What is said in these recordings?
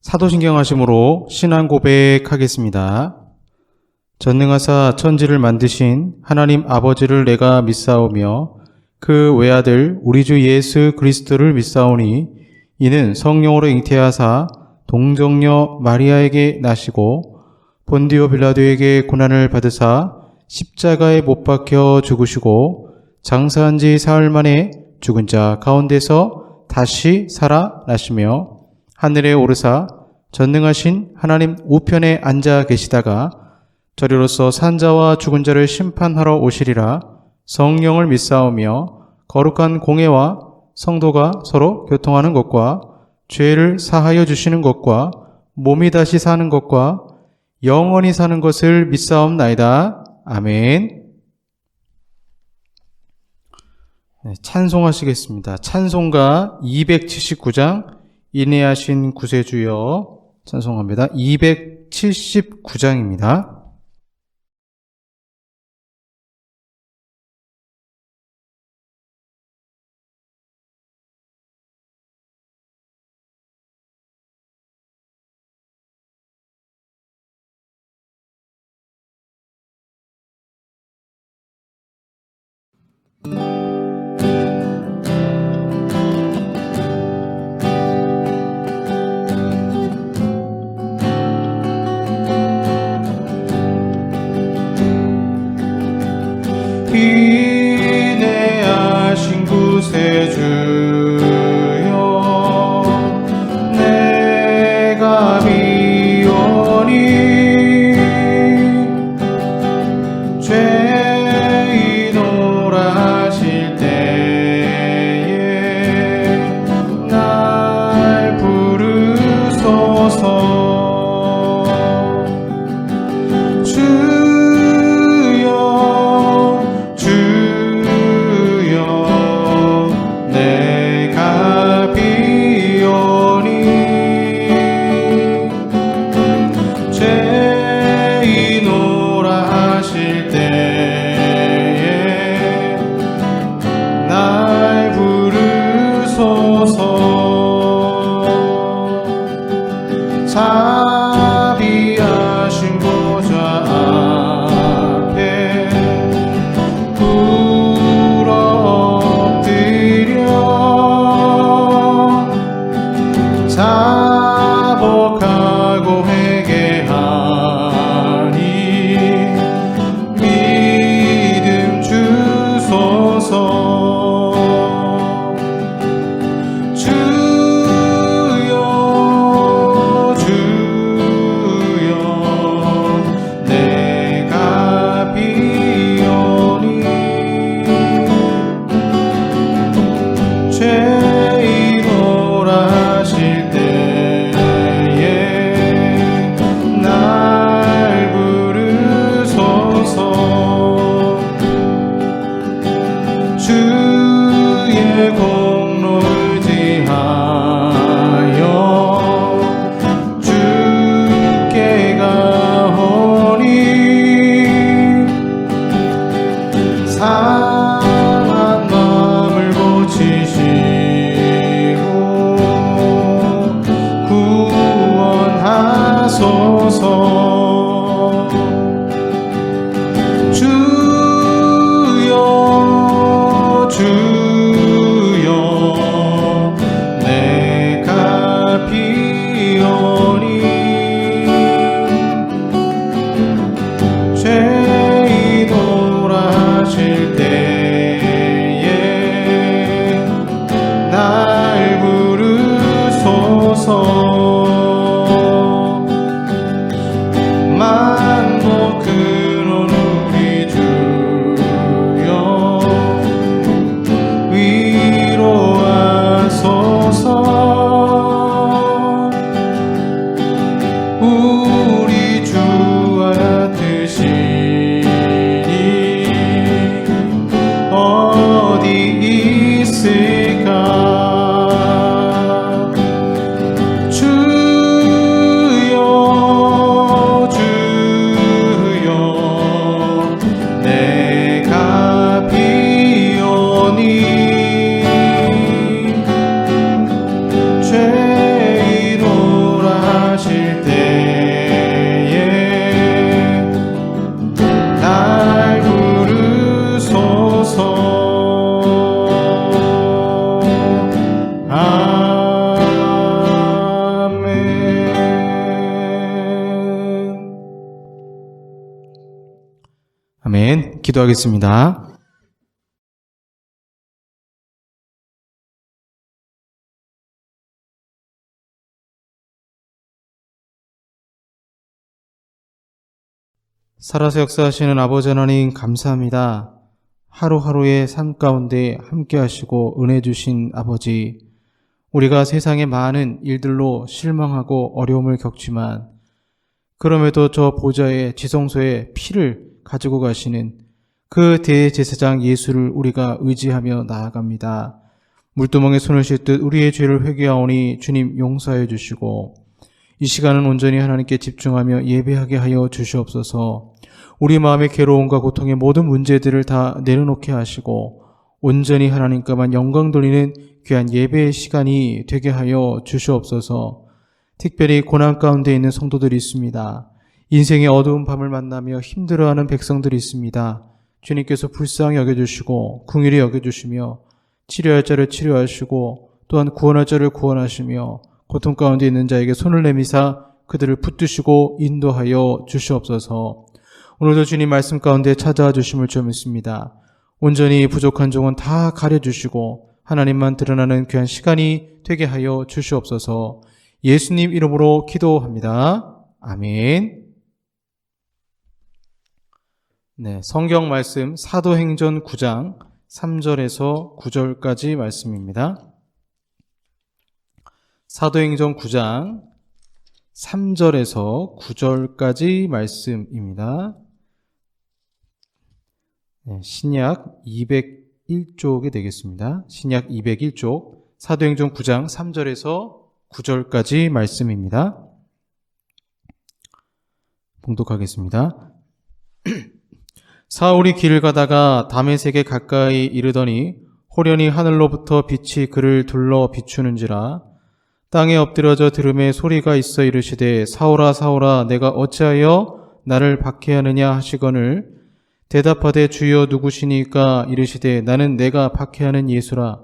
사도신경하심으로 신앙 고백하겠습니다. 전능하사 천지를 만드신 하나님 아버지를 내가 믿사오며 그 외아들 우리 주 예수 그리스도를 믿사오니 이는 성령으로 잉태하사 동정녀 마리아에게 나시고 본디오 빌라도에게 고난을 받으사 십자가에 못 박혀 죽으시고 장사한 지 사흘 만에 죽은 자 가운데서 다시 살아나시며 하늘에 오르사 전능하신 하나님 우편에 앉아 계시다가 저리로서 산자와 죽은 자를 심판하러 오시리라. 성령을 믿사오며 거룩한 공회와 성도가 서로 교통하는 것과 죄를 사하여 주시는 것과 몸이 다시 사는 것과 영원히 사는 것을 믿사옵나이다. 아멘. 네, 찬송하시겠습니다. 찬송가 279장 인내하신 구세주여 찬송합니다. 279장입니다. 인내하신 구세주여 내가 비오니 죄인오라 하실 때에 날 부르소서. 자비하신 보좌 앞에 엎드려 자복하고 회개하니 믿음 주소서. 주여 주여 기도하겠습니다. 살아서 역사하시는 아버지 하나님 감사합니다. 하루하루의 삶 가운데 함께 하시고 은혜 주신 아버지, 우리가 세상의 많은 일들로 실망하고 어려움을 겪지만 그럼에도 저 보좌의 지성소에 피를 가지고 가시는 그 대제사장 예수를 우리가 의지하며 나아갑니다. 물두멍에 손을 씻듯 우리의 죄를 회개하오니 주님 용서해 주시고 이 시간은 온전히 하나님께 집중하며 예배하게 하여 주시옵소서. 우리 마음의 괴로움과 고통의 모든 문제들을 다 내려놓게 하시고 온전히 하나님께만 영광 돌리는 귀한 예배의 시간이 되게 하여 주시옵소서. 특별히 고난 가운데 있는 성도들이 있습니다. 인생의 어두운 밤을 만나며 힘들어하는 백성들이 있습니다. 주님께서 불쌍히 여겨주시고 긍휼히 여겨주시며 치료할 자를 치료하시고 또한 구원할 자를 구원하시며 고통 가운데 있는 자에게 손을 내미사 그들을 붙드시고 인도하여 주시옵소서. 오늘도 주님 말씀 가운데 찾아와 주심을 좀 믿습니다. 온전히 부족한 종은 다 가려주시고 하나님만 드러나는 귀한 시간이 되게 하여 주시옵소서. 예수님 이름으로 기도합니다. 아멘. 네, 성경 말씀 사도행전 9장 3절에서 9절까지 말씀입니다. 사도행전 9장 3절에서 9절까지 말씀입니다. 네, 신약 201쪽이 되겠습니다. 신약 201쪽 사도행전 9장 3절에서 9절까지 말씀입니다. 봉독하겠습니다. 사울이 길을 가다가 다메섹에 가까이 이르더니 호련히 하늘로부터 빛이 그를 둘러 비추는지라. 땅에 엎드려져 들음에 소리가 있어 이르시되 사울아 사울아 내가 어찌하여 나를 박해하느냐 하시거늘 대답하되 주여 누구시니까 이르시되 나는 내가 박해하는 예수라.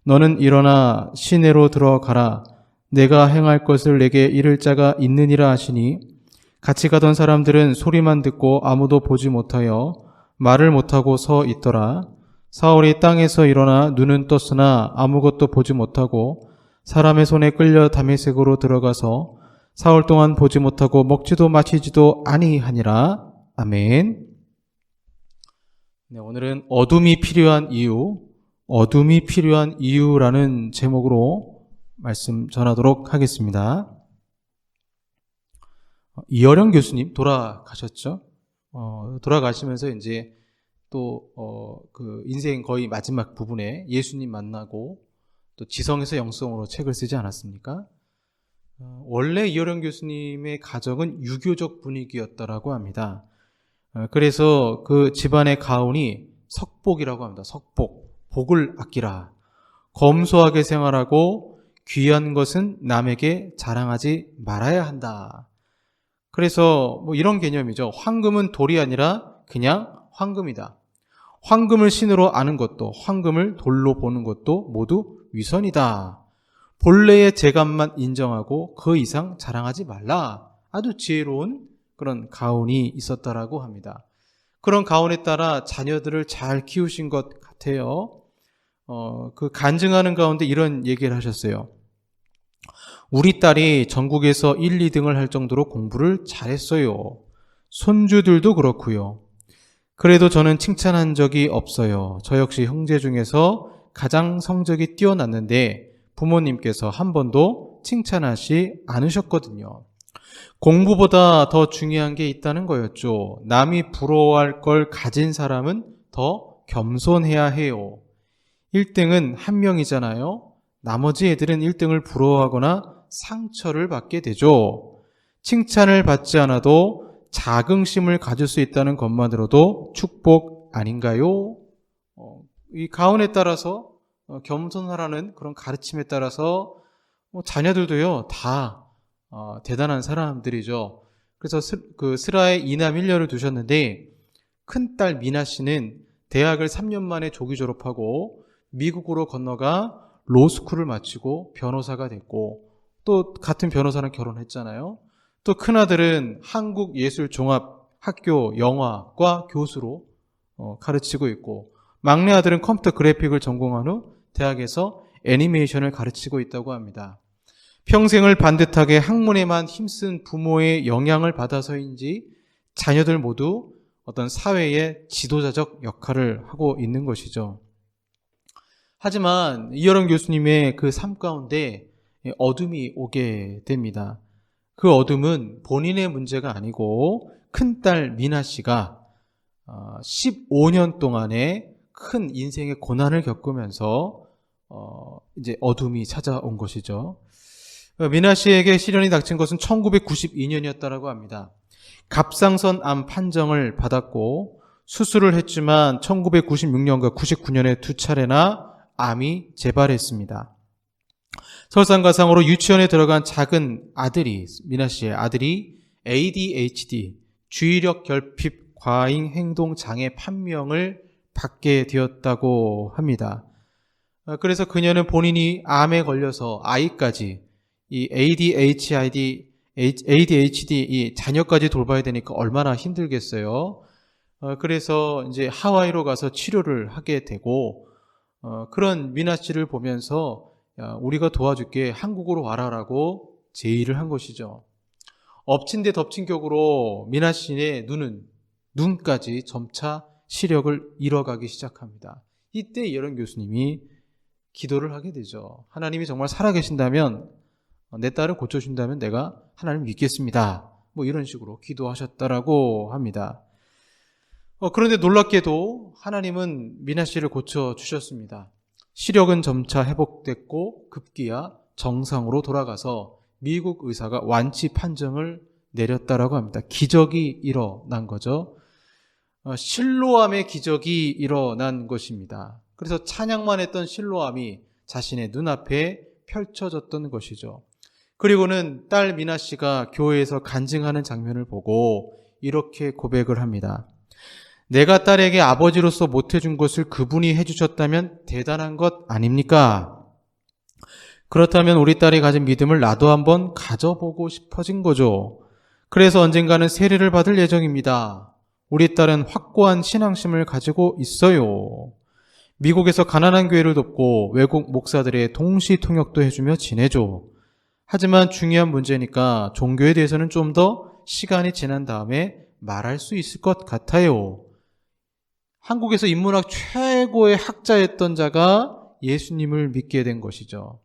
너는 일어나 시내로 들어가라. 내가 행할 것을 내게 이를 자가 있느니라 하시니 같이 가던 사람들은 소리만 듣고 아무도 보지 못하여 말을 못하고 서 있더라. 사울이 땅에서 일어나 눈은 떴으나 아무것도 보지 못하고 사람의 손에 끌려 다메섹으로 들어가서 사흘 동안 보지 못하고 먹지도 마시지도 아니하니라. 아멘. 네, 오늘은 어둠이 필요한 이유라는 제목으로 말씀 전하도록 하겠습니다. 이어령 교수님 돌아가셨죠? 돌아가시면서 이제 또 그 인생 거의 마지막 부분에 예수님 만나고 또 지성에서 영성으로 책을 쓰지 않았습니까? 원래 이어령 교수님의 가정은 유교적 분위기였다라고 합니다. 그래서 그 집안의 가훈이 석복이라고 합니다. 석복, 복을 아끼라. 검소하게 생활하고 귀한 것은 남에게 자랑하지 말아야 한다. 그래서 뭐 이런 개념이죠. 황금은 돌이 아니라 그냥 황금이다. 황금을 신으로 아는 것도 황금을 돌로 보는 것도 모두 위선이다. 본래의 재간만 인정하고 그 이상 자랑하지 말라. 아주 지혜로운 그런 가훈이 있었다라고 합니다. 그런 가훈에 따라 자녀들을 잘 키우신 것 같아요. 그 간증하는 가운데 이런 얘기를 하셨어요. 우리 딸이 전국에서 1, 2등을 할 정도로 공부를 잘했어요. 손주들도 그렇고요. 그래도 저는 칭찬한 적이 없어요. 저 역시 형제 중에서 가장 성적이 뛰어났는데 부모님께서 한 번도 칭찬하지 않으셨거든요. 공부보다 더 중요한 게 있다는 거였죠. 남이 부러워할 걸 가진 사람은 더 겸손해야 해요. 1등은 한 명이잖아요. 나머지 애들은 1등을 부러워하거나 상처를 받게 되죠. 칭찬을 받지 않아도 자긍심을 가질 수 있다는 것만으로도 축복 아닌가요? 이 가훈에 따라서 겸손하라는 그런 가르침에 따라서 자녀들도요 다 대단한 사람들이죠. 그래서 그 스라에 이남 1녀를 두셨는데 큰딸 미나 씨는 대학을 3년 만에 조기 졸업하고 미국으로 건너가 로스쿨을 마치고 변호사가 됐고 또 같은 변호사랑 결혼했잖아요. 또 큰아들은 한국예술종합학교 영화과 교수로 가르치고 있고, 막내 아들은 컴퓨터 그래픽을 전공한 후 대학에서 애니메이션을 가르치고 있다고 합니다. 평생을 반듯하게 학문에만 힘쓴 부모의 영향을 받아서인지 자녀들 모두 어떤 사회의 지도자적 역할을 하고 있는 것이죠. 하지만 이여론 교수님의 그 삶 가운데 어둠이 오게 됩니다. 그 어둠은 본인의 문제가 아니고 큰딸 미나 씨가 15년 동안의 큰 인생의 고난을 겪으면서 이제 어둠이 찾아온 것이죠. 미나 씨에게 시련이 닥친 것은 1992년이었다고 합니다. 갑상선 암 판정을 받았고 수술을 했지만 1996년과 99년에 2차례나 암이 재발했습니다. 설상가상으로 유치원에 들어간 작은 아들이, 미나 씨의 아들이 ADHD, 주의력 결핍 과잉 행동 장애 판명을 받게 되었다고 합니다. 그래서 그녀는 본인이 암에 걸려서 아이까지 이 ADHD 이 자녀까지 돌봐야 되니까 얼마나 힘들겠어요. 그래서 이제 하와이로 가서 치료를 하게 되고, 그런 미나 씨를 보면서 야, 우리가 도와줄게, 한국으로 와라라고 제의를 한 것이죠. 엎친 데 덮친 격으로 미나 씨의 눈까지 점차 시력을 잃어가기 시작합니다. 이때 이여론 교수님이 기도를 하게 되죠. 하나님이 정말 살아계신다면, 내 딸을 고쳐준다면 내가 하나님 믿겠습니다. 뭐 이런 식으로 기도하셨다라고 합니다. 그런데 놀랍게도 하나님은 미나 씨를 고쳐주셨습니다. 시력은 점차 회복됐고 급기야 정상으로 돌아가서 미국 의사가 완치 판정을 내렸다라고 합니다. 기적이 일어난 거죠. 실로암의 기적이 일어난 것입니다. 그래서 찬양만 했던 실로암이 자신의 눈앞에 펼쳐졌던 것이죠. 그리고는 딸 미나 씨가 교회에서 간증하는 장면을 보고 이렇게 고백을 합니다. 내가 딸에게 아버지로서 못해준 것을 그분이 해주셨다면 대단한 것 아닙니까? 그렇다면 우리 딸이 가진 믿음을 나도 한번 가져보고 싶어진 거죠. 그래서 언젠가는 세례를 받을 예정입니다. 우리 딸은 확고한 신앙심을 가지고 있어요. 미국에서 가난한 교회를 돕고 외국 목사들의 동시 통역도 해주며 지내죠. 하지만 중요한 문제니까 종교에 대해서는 좀 더 시간이 지난 다음에 말할 수 있을 것 같아요. 한국에서 인문학 최고의 학자였던 자가 예수님을 믿게 된 것이죠.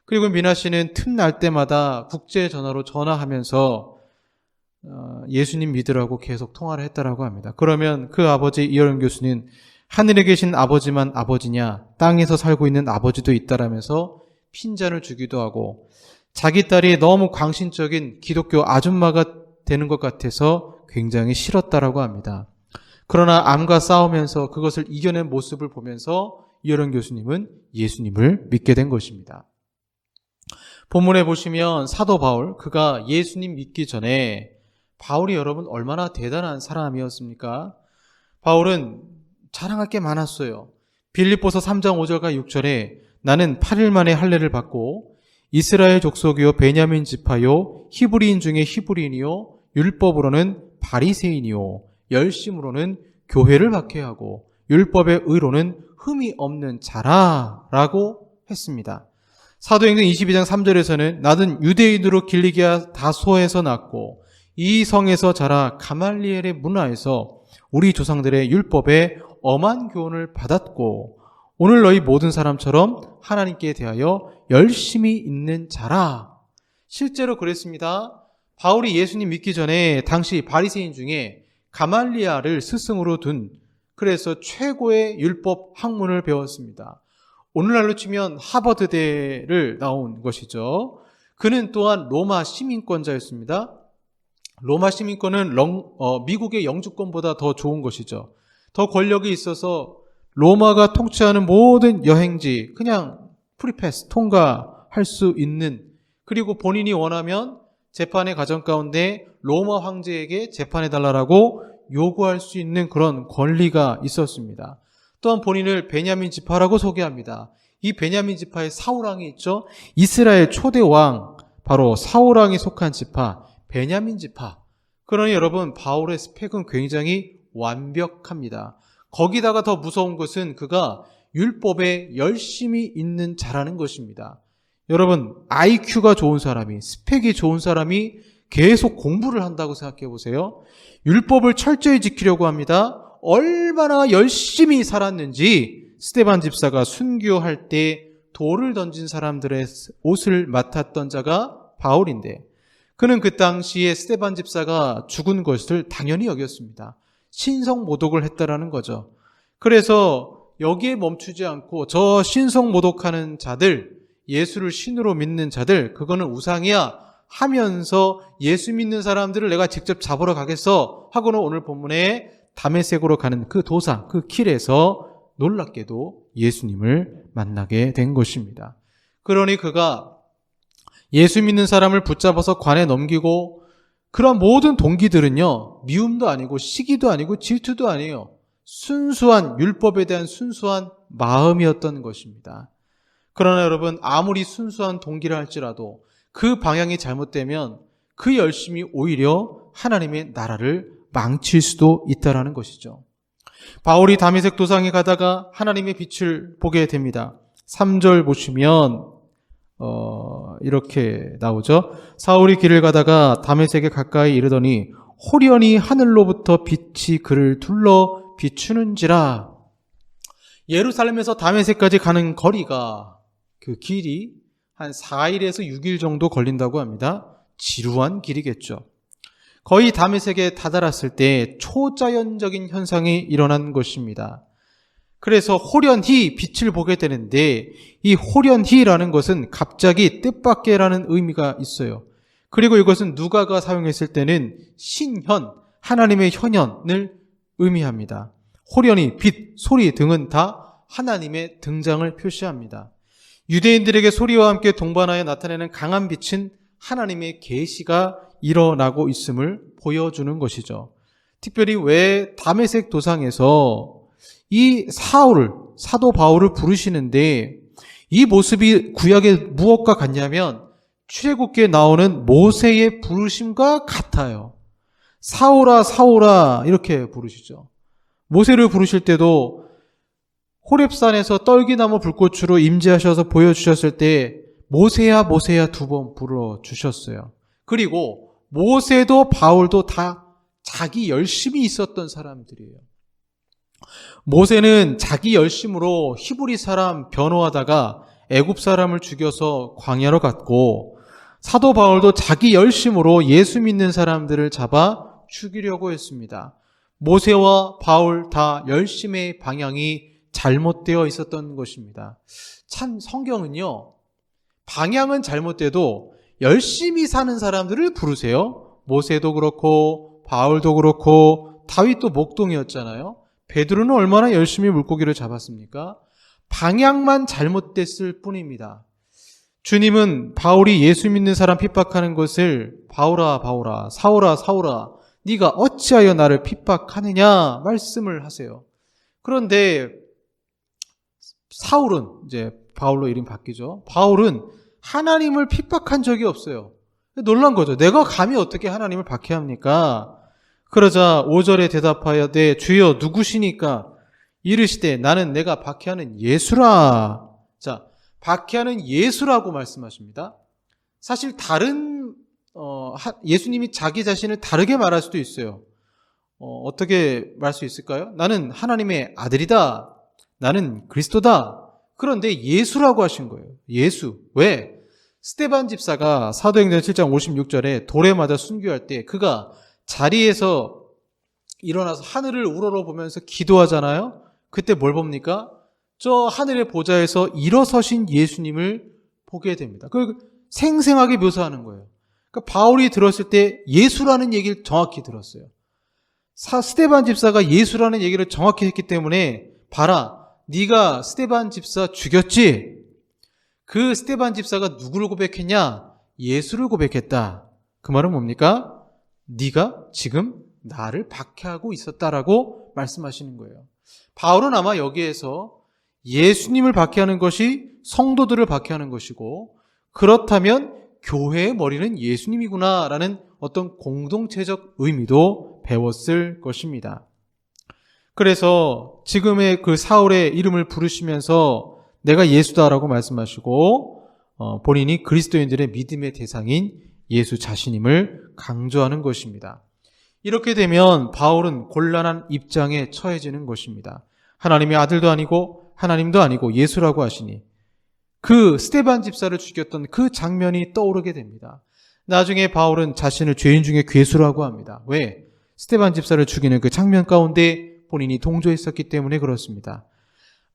그리고 미나 씨는 틈날 때마다 국제 전화로 전화하면서 예수님 믿으라고 계속 통화를 했다라고 합니다. 그러면 그 아버지 이여론 교수는 하늘에 계신 아버지만 아버지냐, 땅에서 살고 있는 아버지도 있다라면서 핀잔을 주기도 하고, 자기 딸이 너무 광신적인 기독교 아줌마가 되는 것 같아서 굉장히 싫었다라고 합니다. 그러나 암과 싸우면서 그것을 이겨낸 모습을 보면서 이여론 교수님은 예수님을 믿게 된 것입니다. 본문에 보시면 사도 바울, 그가 예수님 믿기 전에 바울이 여러분 얼마나 대단한 사람이었습니까? 바울은 자랑할 게 많았어요. 빌립보서 3장 5절과 6절에 나는 8일 만에 할례를 받고 이스라엘 족속이요 베냐민 지파요 히브리인 중에 히브리인이요 율법으로는 바리새인이요 열심으로는 교회를 박해하고 율법의 의로는 흠이 없는 자라라고 했습니다. 사도행전 22장 3절에서는 나는 유대인으로 길리기아 다소에서 났고 이 성에서 자라 가말리엘의 문화에서 우리 조상들의 율법에 엄한 교훈을 받았고 오늘 너희 모든 사람처럼 하나님께 대하여 열심히 있는 자라. 실제로 그랬습니다. 바울이 예수님 믿기 전에 당시 바리새인 중에 가말리엘을 스승으로 둔, 그래서 최고의 율법 학문을 배웠습니다. 오늘날로 치면 하버드대를 나온 것이죠. 그는 또한 로마 시민권자였습니다. 로마 시민권은 미국의 영주권보다 더 좋은 것이죠. 더 권력이 있어서 로마가 통치하는 모든 여행지 그냥 프리패스 통과할 수 있는, 그리고 본인이 원하면 재판의 과정 가운데 로마 황제에게 재판해달라고 요구할 수 있는 그런 권리가 있었습니다. 또한 본인을 베냐민 지파라고 소개합니다. 이 베냐민 지파에 사울왕이 있죠. 이스라엘 초대 왕 바로 사울왕이 속한 지파 베냐민 지파. 그러니 여러분 바울의 스펙은 굉장히 완벽합니다. 거기다가 더 무서운 것은 그가 율법에 열심히 있는 자라는 것입니다. 여러분, IQ가 좋은 사람이, 스펙이 좋은 사람이 계속 공부를 한다고 생각해 보세요. 율법을 철저히 지키려고 합니다. 얼마나 열심히 살았는지 스데반 집사가 순교할 때 돌을 던진 사람들의 옷을 맡았던 자가 바울인데, 그는 그 당시에 스데반 집사가 죽은 것을 당연히 여겼습니다. 신성모독을 했다라는 거죠. 그래서 여기에 멈추지 않고 저 신성모독하는 자들, 예수를 신으로 믿는 자들, 그거는 우상이야 하면서 예수 믿는 사람들을 내가 직접 잡으러 가겠어 하고는 오늘 본문에 다메섹으로 가는 그 도상, 그 길에서 놀랍게도 예수님을 만나게 된 것입니다. 그러니 그가 예수 믿는 사람을 붙잡아서 관에 넘기고, 그런 모든 동기들은요, 미움도 아니고 시기도 아니고 질투도 아니에요. 순수한 율법에 대한 순수한 마음이었던 것입니다. 그러나 여러분, 아무리 순수한 동기라 할지라도 그 방향이 잘못되면 그 열심이 오히려 하나님의 나라를 망칠 수도 있다라는 것이죠. 바울이 다메섹 도상에 가다가 하나님의 빛을 보게 됩니다. 3절 보시면 이렇게 나오죠. 사울이 길을 가다가 다메섹에 가까이 이르더니 호련히 하늘로부터 빛이 그를 둘러 비추는지라. 예루살렘에서 다메섹까지 가는 거리가, 그 길이 한 4일에서 6일 정도 걸린다고 합니다. 지루한 길이겠죠. 거의 다메섹에 다다랐을 때 초자연적인 현상이 일어난 것입니다. 그래서 호련히 빛을 보게 되는데, 이 호련히라는 것은 갑자기 뜻밖에라는 의미가 있어요. 그리고 이것은 누가가 사용했을 때는 신현, 하나님의 현현을 의미합니다. 호련히, 빛, 소리 등은 다 하나님의 등장을 표시합니다. 유대인들에게 소리와 함께 동반하여 나타내는 강한 빛은 하나님의 계시가 일어나고 있음을 보여주는 것이죠. 특별히 왜 다메섹 도상에서 이 사도 바울을 부르시는데, 이 모습이 구약의 무엇과 같냐면 출애굽기에 나오는 모세의 부르심과 같아요. 사울아 사울아 이렇게 부르시죠. 모세를 부르실 때도 호렙산에서 떨기나무 불꽃으로 임재하셔서 보여주셨을 때 모세야 모세야 2번 불러주셨어요. 그리고 모세도 바울도 다 자기 열심이 있었던 사람들이에요. 모세는 자기 열심으로 히브리 사람 변호하다가 애굽 사람을 죽여서 광야로 갔고, 사도 바울도 자기 열심으로 예수 믿는 사람들을 잡아 죽이려고 했습니다. 모세와 바울 다 열심의 방향이 잘못되어 있었던 것입니다. 참 성경은요, 방향은 잘못돼도 열심히 사는 사람들을 부르세요. 모세도 그렇고 바울도 그렇고 다윗도 목동이었잖아요. 베드로는 얼마나 열심히 물고기를 잡았습니까? 방향만 잘못됐을 뿐입니다. 주님은 바울이 예수 믿는 사람 핍박하는 것을 바울아 바울아 사울아 사울아 네가 어찌하여 나를 핍박하느냐 말씀을 하세요. 그런데 사울은, 이제 바울로 이름 바뀌죠. 바울은 하나님을 핍박한 적이 없어요. 놀란 거죠. 내가 감히 어떻게 하나님을 박해합니까? 그러자 5절에 대답하여되 주여 누구시니까? 이르시되 나는 내가 박해하는 예수라. 자, 박해하는 예수라고 말씀하십니다. 사실 다른 예수님이 자기 자신을 다르게 말할 수도 있어요. 어떻게 말할 수 있을까요? 나는 하나님의 아들이다. 나는 그리스도다. 그런데 예수라고 하신 거예요. 예수. 왜? 스데반 집사가 사도행전 7장 56절에 돌에 맞아 순교할 때 그가 자리에서 일어나서 하늘을 우러러보면서 기도하잖아요. 그때 뭘 봅니까? 저 하늘의 보좌에서 일어서신 예수님을 보게 됩니다. 그걸 생생하게 묘사하는 거예요. 그러니까 바울이 들었을 때 예수라는 얘기를 정확히 들었어요. 스데반 집사가 예수라는 얘기를 정확히 했기 때문에 봐라, 네가 스데반 집사 죽였지? 그 스데반 집사가 누구를 고백했냐? 예수를 고백했다. 그 말은 뭡니까? 네가 지금 나를 박해하고 있었다라고 말씀하시는 거예요. 바울은 아마 여기에서 예수님을 박해하는 것이 성도들을 박해하는 것이고, 그렇다면 교회의 머리는 예수님이구나라는 어떤 공동체적 의미도 배웠을 것입니다. 그래서 지금의 그 사울의 이름을 부르시면서 내가 예수다라고 말씀하시고 본인이 그리스도인들의 믿음의 대상인 예수 자신임을 강조하는 것입니다. 이렇게 되면 바울은 곤란한 입장에 처해지는 것입니다. 하나님의 아들도 아니고 하나님도 아니고 예수라고 하시니 그 스데반 집사를 죽였던 그 장면이 떠오르게 됩니다. 나중에 바울은 자신을 죄인 중에 괴수라고 합니다. 왜? 스데반 집사를 죽이는 그 장면 가운데 본인이 동조했었기 때문에 그렇습니다.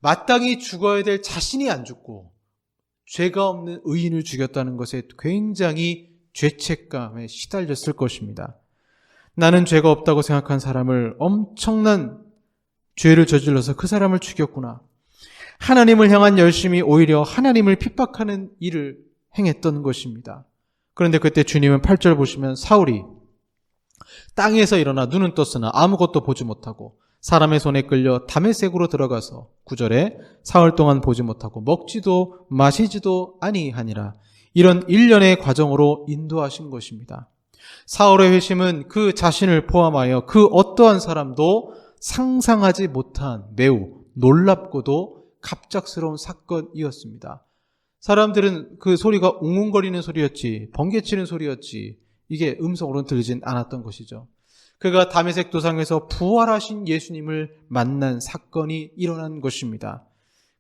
마땅히 죽어야 될 자신이 안 죽고 죄가 없는 의인을 죽였다는 것에 굉장히 죄책감에 시달렸을 것입니다. 나는 죄가 없다고 생각한 사람을 엄청난 죄를 저질러서 그 사람을 죽였구나. 하나님을 향한 열심이 오히려 하나님을 핍박하는 일을 행했던 것입니다. 그런데 그때 주님은 8절 보시면 사울이 땅에서 일어나 눈은 떴으나 아무것도 보지 못하고 사람의 손에 끌려 다메섹으로 들어가서 9절에 사흘 동안 보지 못하고 먹지도 마시지도 아니하니라. 이런 일련의 과정으로 인도하신 것입니다. 사울의 회심은 그 자신을 포함하여 그 어떠한 사람도 상상하지 못한 매우 놀랍고도 갑작스러운 사건이었습니다. 사람들은 그 소리가 웅웅거리는 소리였지 번개치는 소리였지 이게 음성으로는 들리진 않았던 것이죠. 그가 다메섹 도상에서 부활하신 예수님을 만난 사건이 일어난 것입니다.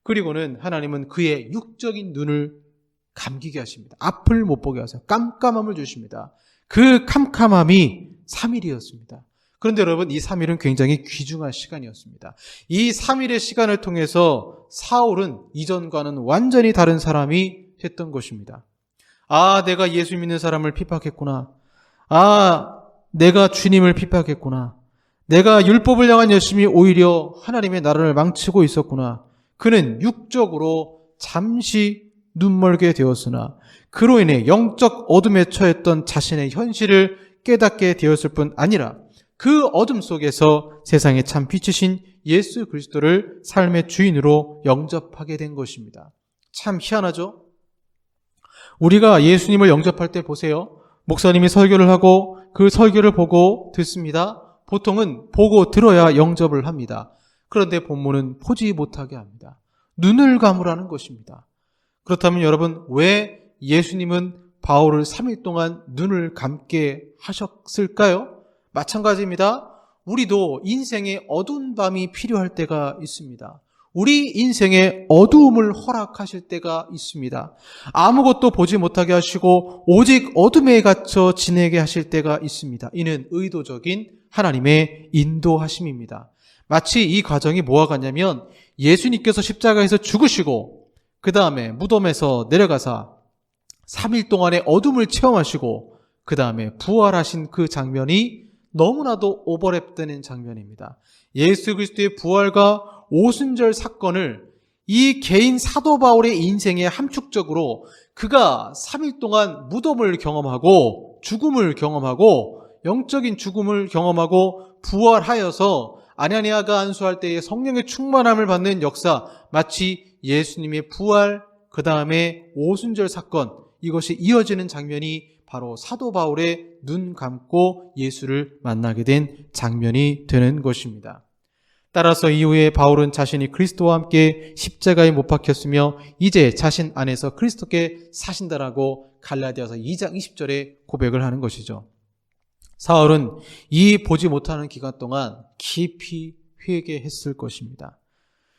그리고는 하나님은 그의 육적인 눈을 감기게 하십니다. 앞을 못 보게 하세요. 깜깜함을 주십니다. 그 캄캄함이 3일이었습니다. 그런데 여러분, 이 3일은 굉장히 귀중한 시간이었습니다. 이 3일의 시간을 통해서 사울은 이전과는 완전히 다른 사람이 됐던 것입니다. 아, 내가 예수 믿는 사람을 핍박했구나. 아, 내가 주님을 핍박했구나. 내가 율법을 향한 열심이 오히려 하나님의 나라를 망치고 있었구나. 그는 육적으로 잠시 눈멀게 되었으나 그로 인해 영적 어둠에 처했던 자신의 현실을 깨닫게 되었을 뿐 아니라 그 어둠 속에서 세상의 참 빛이신 예수 그리스도를 삶의 주인으로 영접하게 된 것입니다. 참 희한하죠? 우리가 예수님을 영접할 때 보세요. 목사님이 설교를 하고 그 설교를 보고 듣습니다. 보통은 보고 들어야 영접을 합니다. 그런데 본문은 보지 못하게 합니다. 눈을 감으라는 것입니다. 그렇다면 여러분, 왜 예수님은 바울을 3일 동안 눈을 감게 하셨을까요? 마찬가지입니다. 우리도 인생에 어두운 밤이 필요할 때가 있습니다. 우리 인생에 어두움을 허락하실 때가 있습니다. 아무것도 보지 못하게 하시고 오직 어둠에 갇혀 지내게 하실 때가 있습니다. 이는 의도적인 하나님의 인도하심입니다. 마치 이 과정이 뭐와 같냐면 예수님께서 십자가에서 죽으시고 그 다음에 무덤에서 내려가사 3일 동안의 어둠을 체험하시고 그 다음에 부활하신 그 장면이 너무나도 오버랩되는 장면입니다. 예수 그리스도의 부활과 오순절 사건을 이 개인 사도 바울의 인생에 함축적으로 그가 3일 동안 무덤을 경험하고 죽음을 경험하고 영적인 죽음을 경험하고 부활하여서 아나니아가 안수할 때의 성령의 충만함을 받는 역사, 마치 예수님의 부활, 그 다음에 오순절 사건, 이것이 이어지는 장면이 바로 사도 바울의 눈 감고 예수를 만나게 된 장면이 되는 것입니다. 따라서 이후에 바울은 자신이 그리스도와 함께 십자가에 못 박혔으며 이제 자신 안에서 그리스도께 사신다라고 갈라디아서 2장 20절에 고백을 하는 것이죠. 사울은 이 보지 못하는 기간 동안 깊이 회개했을 것입니다.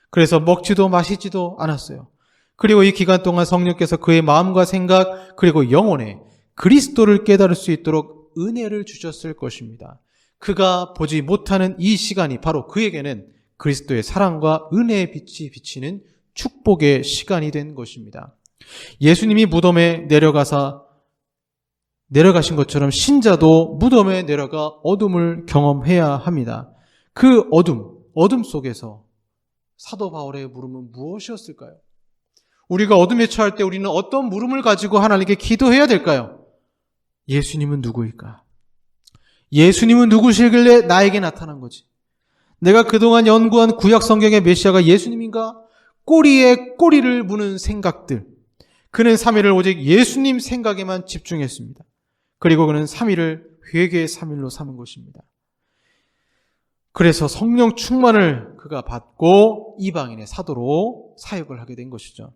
그래서 먹지도 마시지도 않았어요. 그리고 이 기간 동안 성령께서 그의 마음과 생각 그리고 영혼에 그리스도를 깨달을 수 있도록 은혜를 주셨을 것입니다. 그가 보지 못하는 이 시간이 바로 그에게는 그리스도의 사랑과 은혜의 빛이 비치는 축복의 시간이 된 것입니다. 예수님이 무덤에 내려가신 것처럼 신자도 무덤에 내려가 어둠을 경험해야 합니다. 그 어둠 속에서 사도 바울의 물음은 무엇이었을까요? 우리가 어둠에 처할 때 우리는 어떤 물음을 가지고 하나님께 기도해야 될까요? 예수님은 누구일까? 예수님은 누구시길래 나에게 나타난 거지? 내가 그동안 연구한 구약 성경의 메시아가 예수님인가? 꼬리에 꼬리를 무는 생각들. 그는 3일을 오직 예수님 생각에만 집중했습니다. 그리고 그는 3일을 회개의 3일로 삼은 것입니다. 그래서 성령 충만을 그가 받고 이방인의 사도로 사역을 하게 된 것이죠.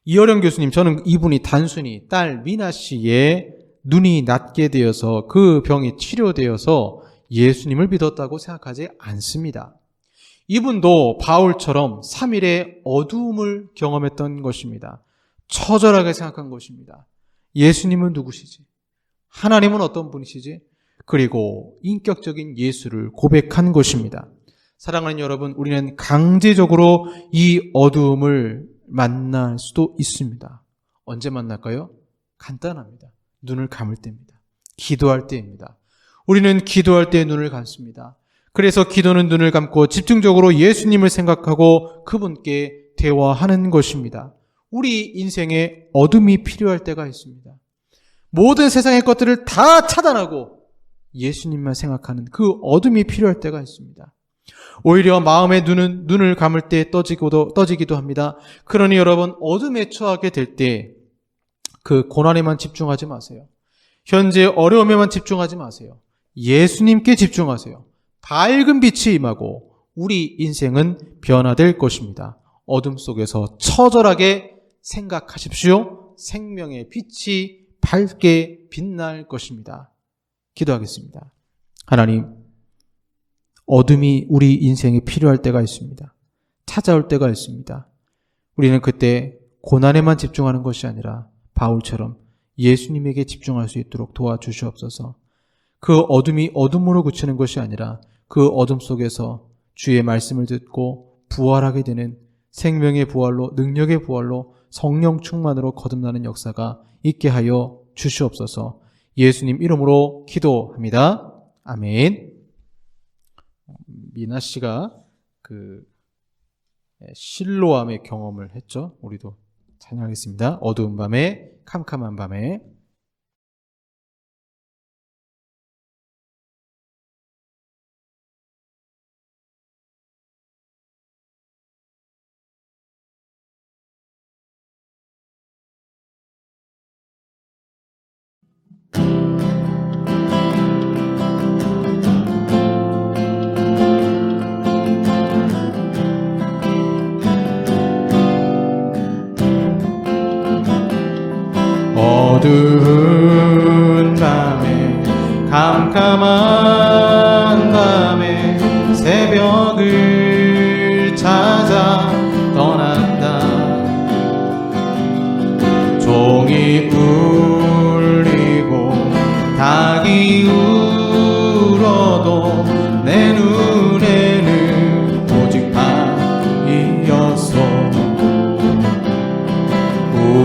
이어령 교수님, 저는 이분이 단순히 딸 미나 씨의 눈이 낮게 되어서 그 병이 치료되어서 예수님을 믿었다고 생각하지 않습니다. 이분도 바울처럼 3일의 어두움을 경험했던 것입니다. 처절하게 생각한 것입니다. 예수님은 누구시지? 하나님은 어떤 분이시지? 그리고 인격적인 예수를 고백한 것입니다. 사랑하는 여러분, 우리는 강제적으로 이 어두움을 만날 수도 있습니다. 언제 만날까요? 간단합니다. 눈을 감을 때입니다. 기도할 때입니다. 우리는 기도할 때 눈을 감습니다. 그래서 기도는 눈을 감고 집중적으로 예수님을 생각하고 그분께 대화하는 것입니다. 우리 인생에 어둠이 필요할 때가 있습니다. 모든 세상의 것들을 다 차단하고 예수님만 생각하는 그 어둠이 필요할 때가 있습니다. 오히려 마음의 눈을 감을 때 떠지기도 합니다. 그러니 여러분, 어둠에 처하게 될 때 그 고난에만 집중하지 마세요. 현재 어려움에만 집중하지 마세요. 예수님께 집중하세요. 밝은 빛이 임하고 우리 인생은 변화될 것입니다. 어둠 속에서 처절하게 생각하십시오. 생명의 빛이 밝게 빛날 것입니다. 기도하겠습니다. 하나님, 어둠이 우리 인생에 필요할 때가 있습니다. 찾아올 때가 있습니다. 우리는 그때 고난에만 집중하는 것이 아니라 바울처럼 예수님에게 집중할 수 있도록 도와주시옵소서. 그 어둠이 어둠으로 그치는 것이 아니라 그 어둠 속에서 주의 말씀을 듣고 부활하게 되는 생명의 부활로, 능력의 부활로, 성령 충만으로 거듭나는 역사가 있게 하여 주시옵소서. 예수님 이름으로 기도합니다. 아멘. 미나 씨가 그 실로암의 경험을 했죠. 우리도 찬양하겠습니다. 어두운 밤에, 캄캄한 밤에. 어두운 밤에, 캄캄한 밤에 새벽을 찾아 떠난다. 종이 울리고 닭이 울어도 내 눈에는 오직 밤이었어.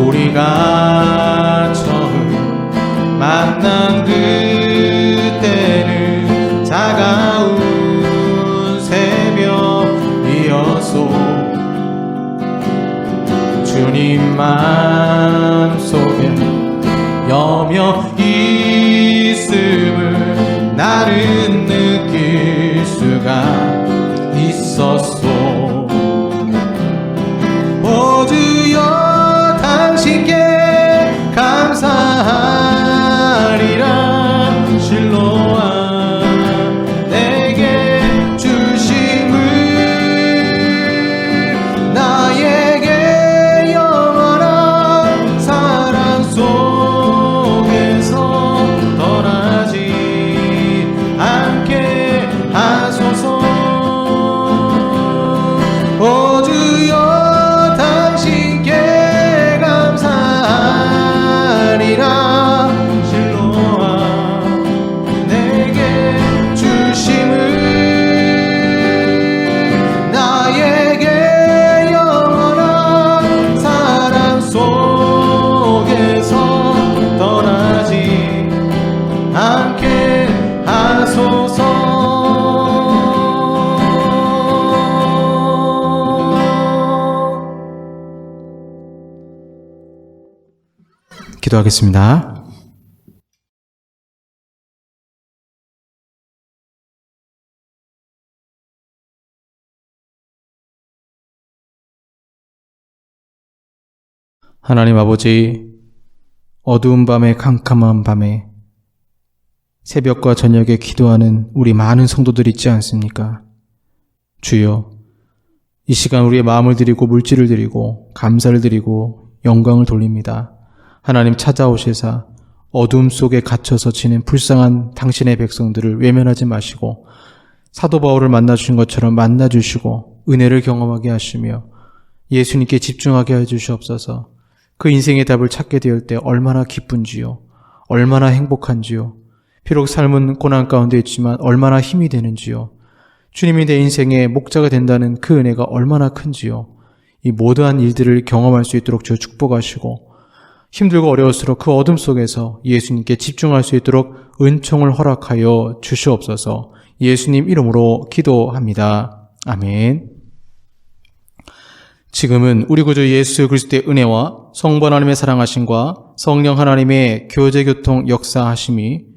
우리가 처음 만난 그때는 차가운 새벽이었소. 주님 맘속에 여며 있음을 나는 느낄 수가 있었소. 오 주여, 당신께 감사하리라. 실로암 내게 주심을, 나에게 영원한 사랑 속에서 떠나지 않게 하소서. 오 주여, 당신께 감사하리라. 실로암 내게 주심을, 나에게 영원한 사랑 속에서 떠나지 않게 하소서. 기도하겠습니다. 하나님 아버지, 어두운 밤에, 캄캄한 밤에 새벽과 저녁에 기도하는 우리 많은 성도들 있지 않습니까? 주여, 이 시간 우리의 마음을 드리고 물질을 드리고 감사를 드리고 영광을 돌립니다. 하나님 찾아오시사 어둠 속에 갇혀서 지낸 불쌍한 당신의 백성들을 외면하지 마시고 사도 바울을 만나주신 것처럼 만나주시고 은혜를 경험하게 하시며 예수님께 집중하게 해주시옵소서. 그 인생의 답을 찾게 될 때 얼마나 기쁜지요, 얼마나 행복한지요, 비록 삶은 고난 가운데 있지만 얼마나 힘이 되는지요, 주님이 내 인생의 목자가 된다는 그 은혜가 얼마나 큰지요, 이 모든 일들을 경험할 수 있도록 주 축복하시고 힘들고 어려울수록 그 어둠 속에서 예수님께 집중할 수 있도록 은총을 허락하여 주시옵소서. 예수님 이름으로 기도합니다. 아멘. 지금은 우리 구주 예수 그리스도의 은혜와 성부 하나님의 사랑하심과 성령 하나님의 교제교통 역사하심이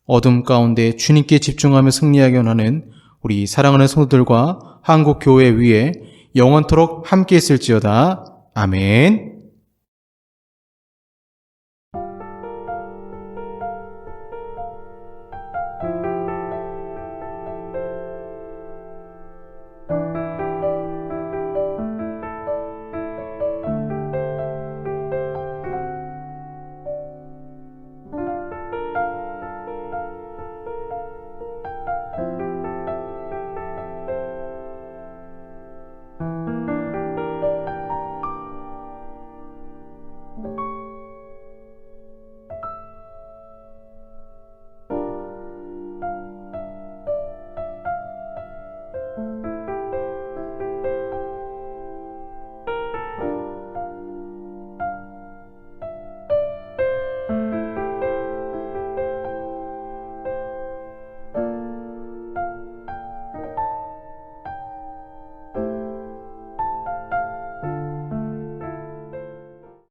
어둠 가운데 주님께 집중하며 승리하게 원하는 우리 사랑하는 성도들과 한국교회 위에 영원토록 함께 있을지어다. 아멘.